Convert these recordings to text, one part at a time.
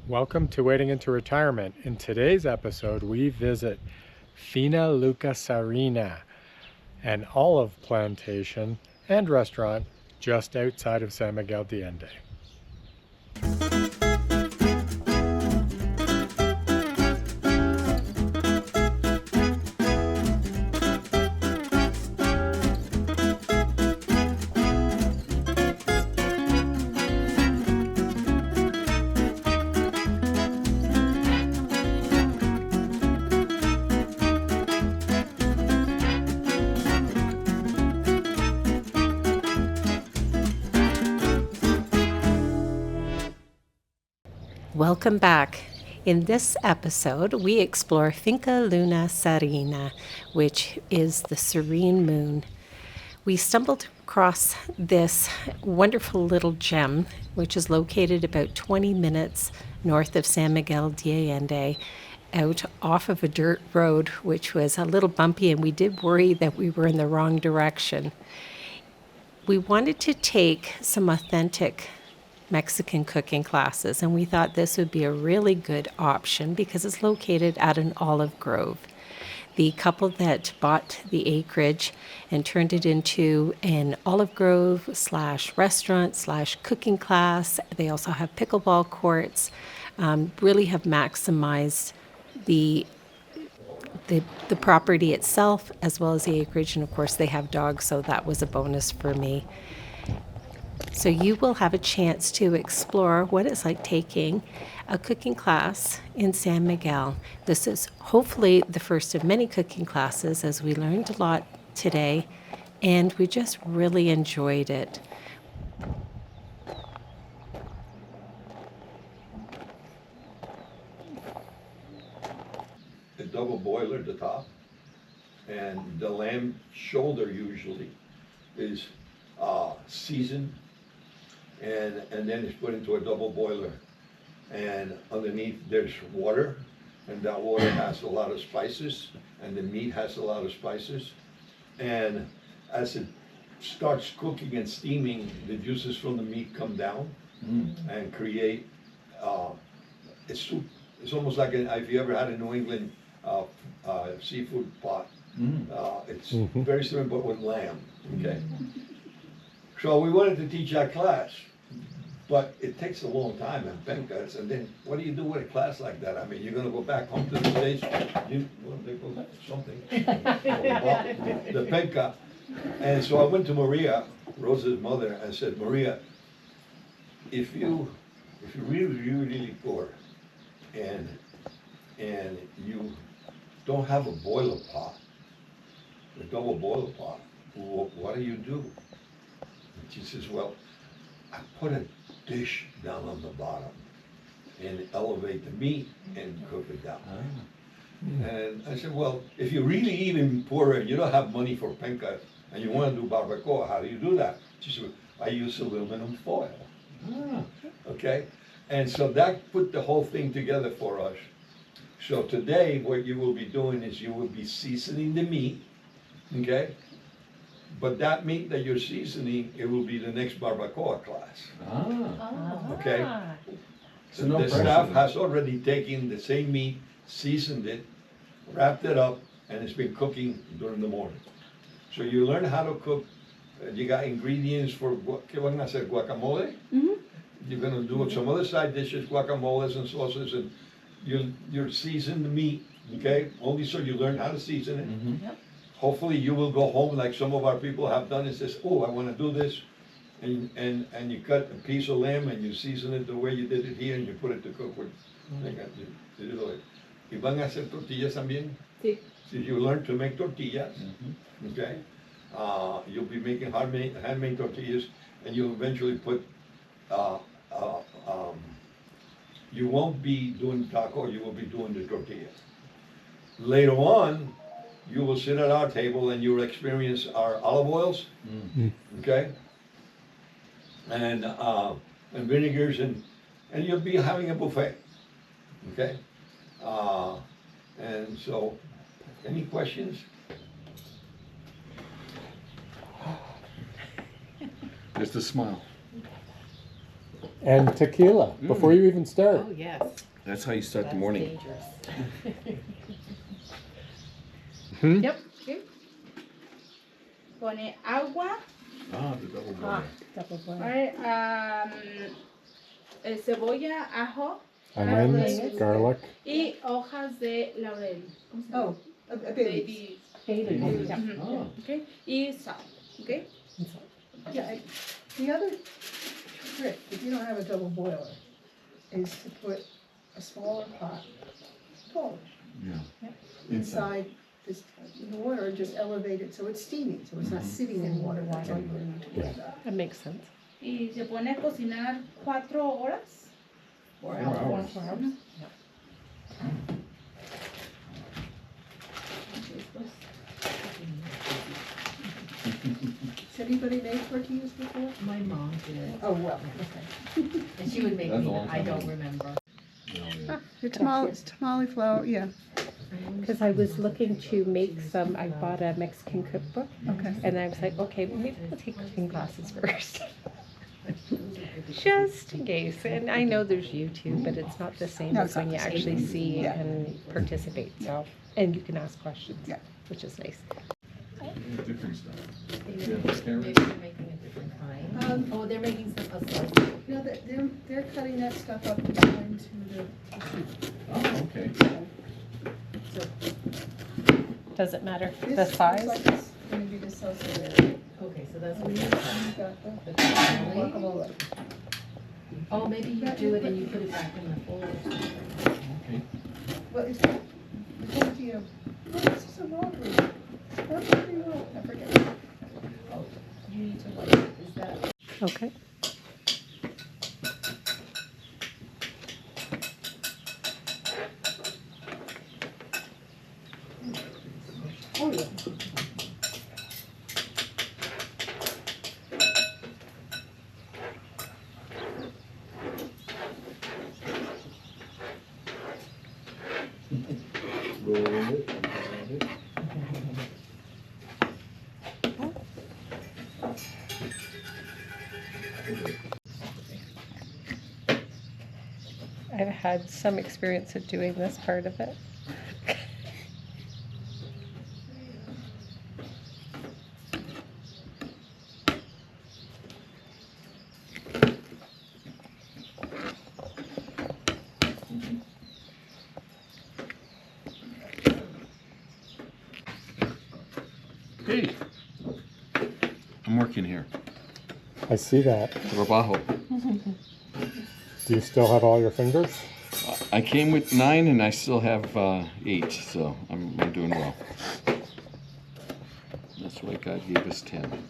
Welcome to Wading into Retirement. In today's episode, we visit Finca Luna Serena, an olive plantation and restaurant just outside of San Miguel de Allende. Welcome back. In this episode, we explore Finca Luna Serena, which is the serene moon. We stumbled across this wonderful little gem, which is located about 20 minutes north of San Miguel de Allende, out off of a dirt road, which was a little bumpy, and we did worry that we were in the wrong direction. We wanted to take some authentic Mexican cooking classes, and we thought this would be a really good option because it's located at an olive grove. The couple that bought the acreage and turned it into an olive grove / restaurant / cooking class. They also have pickleball courts, really have maximized the property itself as well as the acreage, and of course they have dogs, so that was a bonus for me. So you will have a chance to explore what it's like taking a cooking class in San Miguel. This is hopefully the first of many cooking classes, as we learned a lot today, and we just really enjoyed it. A double boiler at the top, and the lamb shoulder usually is seasoned, and then it's put into a double boiler, and underneath there's water, and that water has a lot of spices, and the meat has a lot of spices, and as it starts cooking and steaming, the juices from the meat come down and create a soup. It's almost like if you ever had a New England seafood pot. It's very similar, but with lamb. Okay. So we wanted to teach that class, but it takes a long time and pencas. And then what do you do with a class like that? I mean, you're going to go back home to the States. They go something. The penca. And so I went to Maria, Rosa's mother, and said, Maria, if you really poor, and you don't have a boiler pot, a double boiler pot, what do you do? And she says, well, I put a dish down on the bottom and elevate the meat and cook it down. And I said, well, if you're really even poorer and you don't have money for penca and you want to do barbacoa, how do you do that? She said, I use aluminum foil. Okay? And so that put the whole thing together for us. So today, what you will be doing is you will be seasoning the meat, okay? But that meat that you're seasoning, it will be the next barbacoa class. Okay? So the staff has already taken the same meat, seasoned it, wrapped it up, and it's been cooking during the morning. So you learn how to cook. You got ingredients for, ¿qué van a hacer? Guacamole? You're going to do some other side dishes, guacamoles and sauces, and you're season the meat, okay? Only so you learn how to season it. Yep. Hopefully you will go home like some of our people have done and says, oh, I want to do this. And you cut a piece of lamb and you season it the way you did it here and you put it to cook with. ¿Y van a hacer tortillas también? Sí. So you learn to make tortillas, okay? You'll be making handmade tortillas, and you'll eventually put you won't be doing taco, you will be doing the tortilla. Later on, you will sit at our table and you will experience our olive oils, okay? And vinegars, and you'll be having a buffet, okay? And so, any questions? Just a smile. And tequila before you even start. Oh, yes. That's how you start the morning. Dangerous. Hmm? Yep. ¿Sí? Pone agua, Ah, the double boiler. Double boil. ¿vale? Cebolla, ajo Onions, garlic. y hojas de laurel. ¿Cómo se llama? Baby. Baby. Yeah. Oh. Okay. Y sal. Okay. Yeah, the other trick, if you don't have a double boiler, is to put a smaller pot, taller, Yeah. inside this, the water, and just elevate it so it's steaming, so it's not sitting in water. That's all you need to do. That makes sense. Y se pone a cocinar 4 horas. 4 hours. Ujú. Has anybody made tortillas before? My mom did, Oh, well, okay. and she would make That's a me, long I time don't ago. remember. It's tamale flour, yeah, Because I was looking to make some, I bought a Mexican cookbook, okay. and I was like, okay, maybe we'll take cooking classes first. Just in case. And I know there's YouTube, but it's not the same No, as it's not when you the same. actually see Yeah. and participate. So, and you can ask questions, Yeah. which is nice. Different stuff. Maybe Yeah, they're carrots. making a different kind. Oh, they're making some, a slice. No, they're cutting that stuff up and going to the soup. Oh, okay. So Does it matter the this size? looks like it's gonna be the salsa verde. Okay, so that's And what you've you've got The the tamale. guacamole. Oh, maybe you do it and you put it back in the bowl or something. Okay. Well, it's the tortilla. Oh, this is a robbery. I forget. Oh, you need to like, is that? Okay. Oh, yeah. Roll it. Roll it. I've had some experience of doing this part of it. Hey. I'm working here. I see that. Trabajo. Do you still have all your fingers? I came with 9 and I still have 8, so I'm doing well. That's why God gave us 10.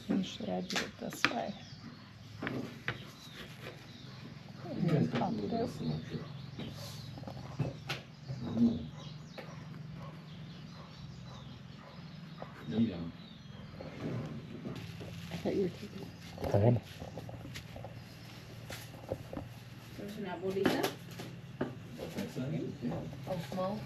Usually I do it this way. And then pop it out. Yum yum. I thought you were taking I am. Entonces una bolita. Oh, small?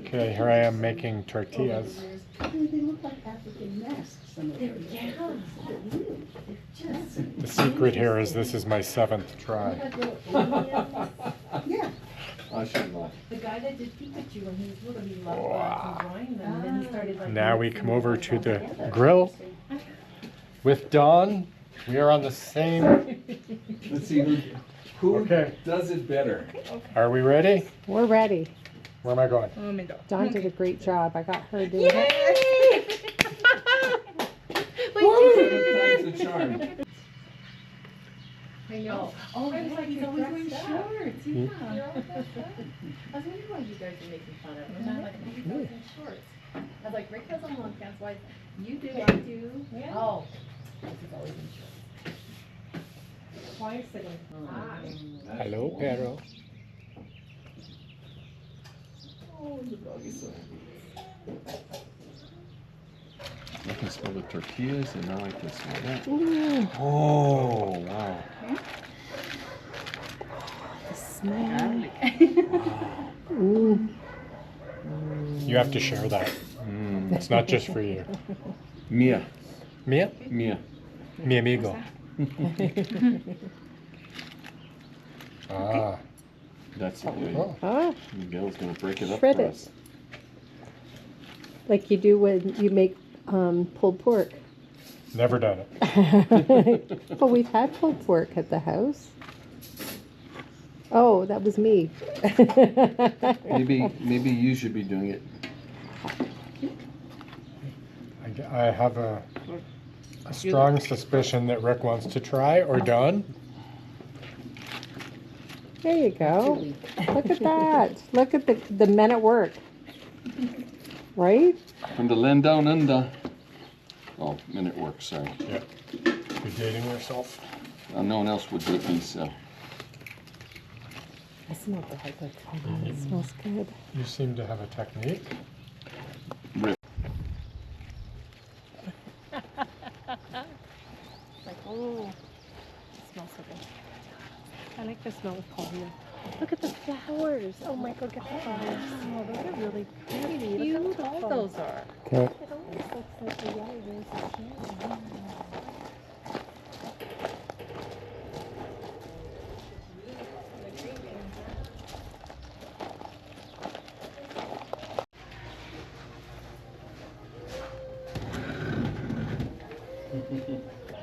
Okay, here I am making tortillas. They look like African masks, some of them. The secret here is this is my 7th try. Yeah. I should laugh. The guy that did Pikachu when he was little, he loved drawing them, and then he started like. Now we come over to the grill with Dawn. We are on the same. Let's see who Okay. does it better. Are we ready? We're ready. Where am I going? Un momento. Dawn did a great job. I got her doing it. Time's the charm. I know. Oh, I was like, he's always wearing shorts, yeah. I was wondering why you guys are making fun of him, and I'm like, maybe he's always in shorts. I was like, Rick has on long pants, why, you do, I do. Oh, he's always in shorts. Twice a day. Hello, Pedro. Oh, the dog is so I can smell the tortillas and now I can smell that. Oh, wow. The smell. You have to share that. It's not just for you. Mia. Mia? Mia. Mi amigo. Ah. That's it. Oh. Ah, Miguel's gonna break it up Shred for it. us. like you do when you make pulled pork. Never done it. Oh, we've had pulled pork at the house. Oh, that was me. Maybe you should be doing it. I have a strong suspicion that Rick wants to try, or done. There you go. Look at that. Look at the men at work. Right? From the land down under. Oh, minute work, sorry. Yeah. You're dating yourself. No one else would date me, so. It smells bad, but it smells good. You seem to have a technique. Rip. Like, oh, it smells so good. I like the smell of palm. Look at the flowers. Oh, Michael, get the flowers. Oh, those are really pretty. Look how tall those are. Okay. It almost looks like the yellow roses here.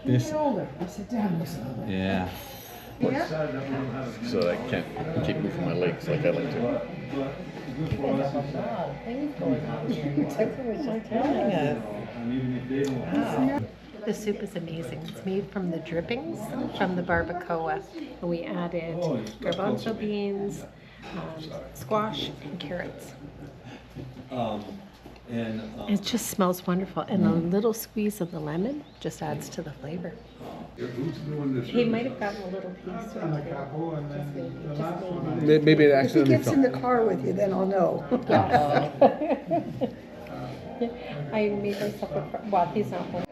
This. Older, I sit down. Yeah. So I can't keep moving my legs like I like to. The soup is amazing. It's made from the drippings from the barbacoa. And we added garbanzo beans, squash, and carrots. It just smells wonderful. And a little squeeze of the lemon just adds to the flavor. He might have gotten a little piece or two. Maybe it If he accidentally gets in the car with you, then I'll know. I made myself a, well, he's not home.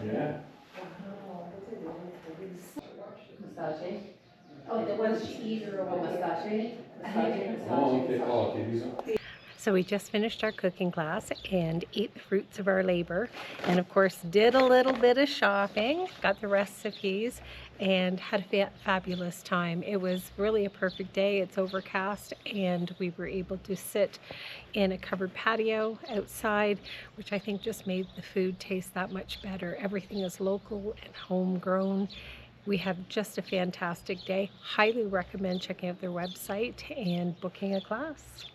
Yeah. Massage. Oh, the ones she eats are all massage. Oh, okay. Oh, okay. These are. So we just finished our cooking class and ate the fruits of our labor, and of course did a little bit of shopping, got the recipes, and had a fabulous time. It was really a perfect day. It's overcast, and we were able to sit in a covered patio outside, which I think just made the food taste that much better. Everything is local and homegrown. We have just a fantastic day. Highly recommend checking out their website and booking a class.